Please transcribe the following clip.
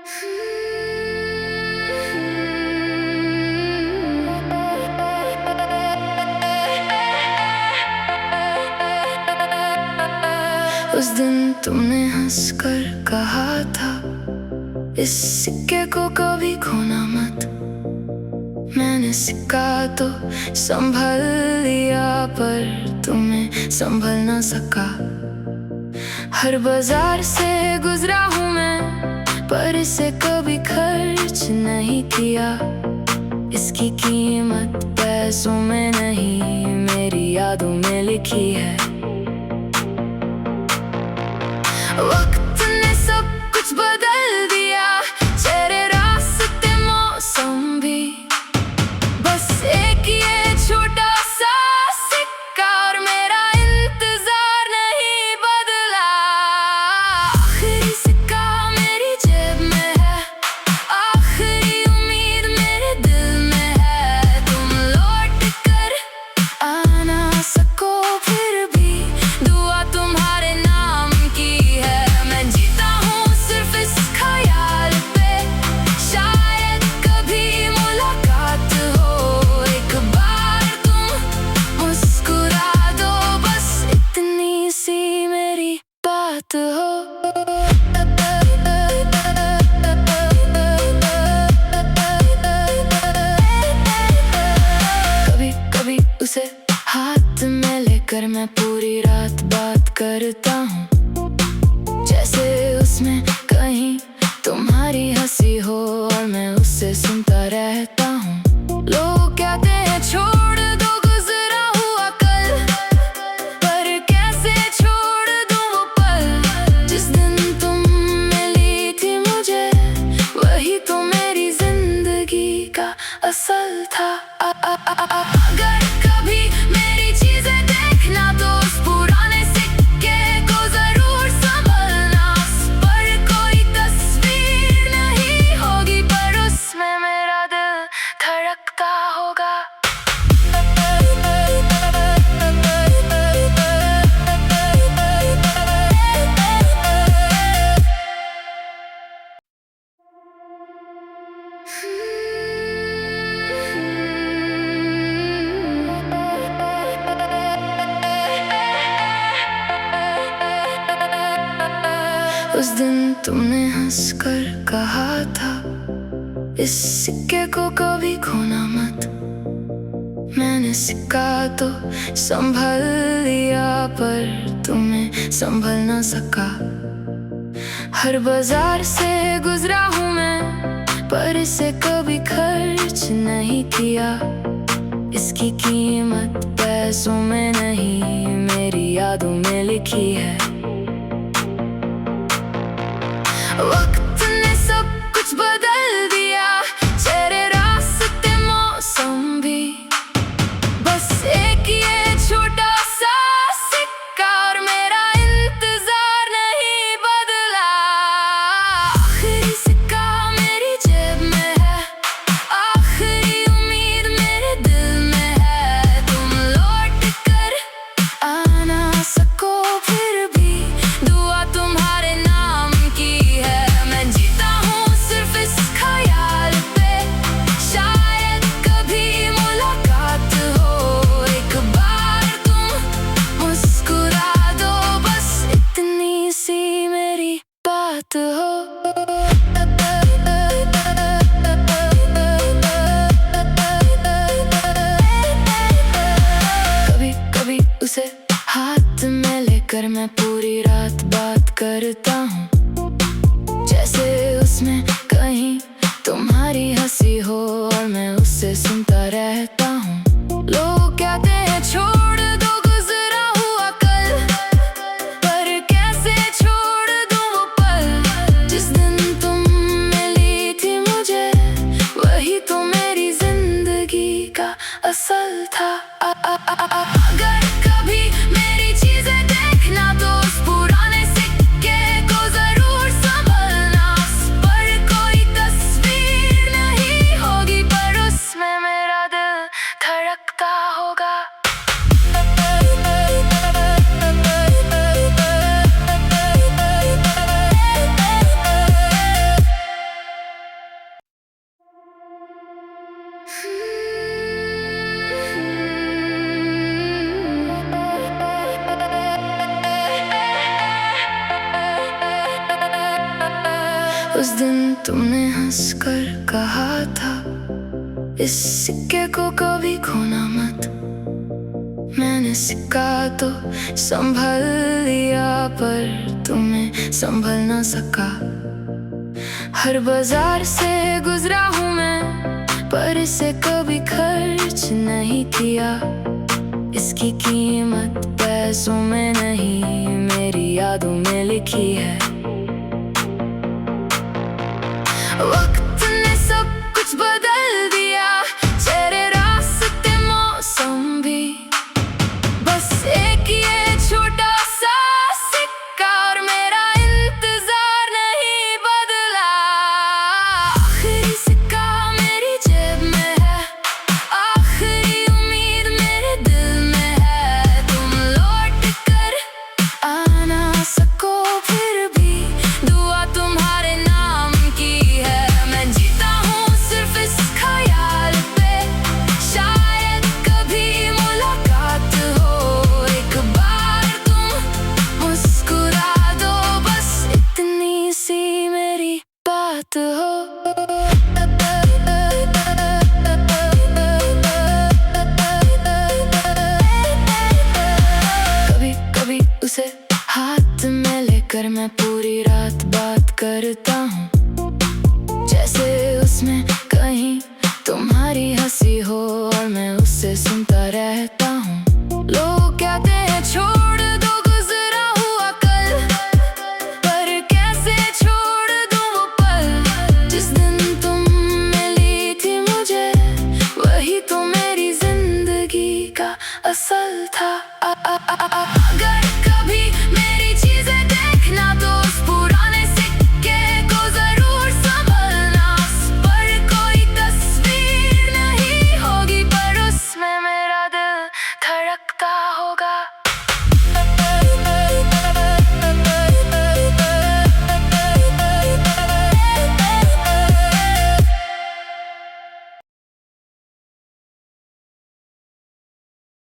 उस दिन तुमने हंसकर कहा था, इस सिक्के को कभी खोना मत। मैंने सिक्का तो संभल लिया, पर तुम्हें संभल न सका। हर बाजार से गुजरा हूँ मैं, पर इसे कभी खर्च नहीं किया। इसकी कीमत पैसों में नहीं, मेरी यादों में लिखी है। वक्त ने सब कुछ बदल दिया, चेहरे रास्ते मौसम भी। बस एक ये छोटा सा सिक्का और मेरा इंतजार नहीं बदला। आखिरी सिक्का मेरी जेब में है, आखिरी उम्मीद मेरे दिल में है। तुम लौट कर आ ना सको, फिर भी दुआ तुम्हारे नाम की है। मैं जीता हूँ सिर्फ इस ख्याल पे, शायद कभी मुलाकात हो। एक बार तुम मुस्कुरा दो, बस इतनी सी मेरी बात हो। कभी कभी उसे हाथ में लेकर मैं पूरी रात बात करता हूँ, जैसे उसमें कहीं तुम्हारी हंसी हो और मैं उससे सुनता रहता हूँ। लोग कहते हैं छोड़ दो गुजरा हुआ कल, पर कैसे छोड़ दूँ वो पल। जिस दिन तुम मिली थी मुझे, वही तो मेरी जिंदगी का असल था। अगर कभी मेरी चीजें देखना, तो उस पुराने सिक्के को जरूर संभलना। पर कोई तस्वीर नहीं होगी, पर उसमें मेरा दिल धड़कता होगा। उस दिन तुमने हंसकर कहा था, इस सिक्के को कभी खोना मत। मैंने सिक्का तो संभल लिया, पर तुम्हें संभल न सका। हर बाजार से गुजरा हूँ मैं, पर इसे कभी खर्च नहीं किया। इसकी कीमत पैसों में नहीं, मेरी यादों में लिखी है। वक्त ने सब कुछ बदल दिया, चेहरे रास्ते मौसम भी। बस एक ये छोटा सा सिक्का और मेरा इंतजार नहीं बदला। आखिरी सिक्का मेरी जेब में है, आखिरी उम्मीद मेरे दिल में है। तुम लौट कर आ ना सको, फिर भी दुआ तुम्हारे नाम की है। मैं जीता हूँ सिर्फ इस ख्याल पे, शायद कभी मुलाकात हो। एक बार तुम मुस्कुरा दो, बस इतनी सी मेरी बात हो। कभी कभी उसे हाथ में लेकर मैं पूरी रात बात करता हूँ, जैसे उसमें कहीं तुम्हारी हंसी हो और मैं उससे सुनता रहता हूँ। लोग कहते हैं छोड़ दो गुजरा हुआ कल, पर कैसे छोड़ दूँ वो पल। जिस दिन तुम मिली थी मुझे, वही तो मेरी जिंदगी का असल था। अगर कभी मेरी चीजें देखना, तो उस पुराने सिक्के को जरूर संभलना। पर कोई तस्वीर नहीं होगी, पर उस उस दिन तुमने हंसकर कहा था, इस सिक्के को कभी खोना मत। मैंने सिक्का तो संभल लिया, पर तुम्हें संभल न सका। हर बाजार से गुजरा हूँ मैं, पर इसे कभी खर्च नहीं किया। इसकी कीमत पैसों में नहीं, मेरी यादों में लिखी है। वक्त ने सब कुछ बदल दिया, चेहरे रास्ते मौसम भी। बस एक ये छोटा सा सिक्का और मेरा इंतजार नहीं बदला। आखिरी सिक्का मेरी जेब में है, आखिरी उम्मीद मेरे दिल में है। तुम लौट कर आ ना सको फिर भी दुआ तुम्हारे नाम की है। मैं जीता हूँ सिर्फ इस ख्याल पे, शायद कभी मुलाकात हो। एक बार तुम मुस्कुरा दो, बस इतनी सी मेरी बात हो। कभी कभी उसे हाथ में लेकर मैं पूरी रात बात करता हूँ, जैसे उसमें कहीं तुम्हारी हंसी हो और मैं उससे सुनता रहता हूँ। लोग कहते हैं छोड़ दो गुजरा हुआ कल, पर कैसे छोड़ दूँ वो पल। जिस दिन तुम मिली थी मुझे, वही तो मेरी जिंदगी का असल था। अगर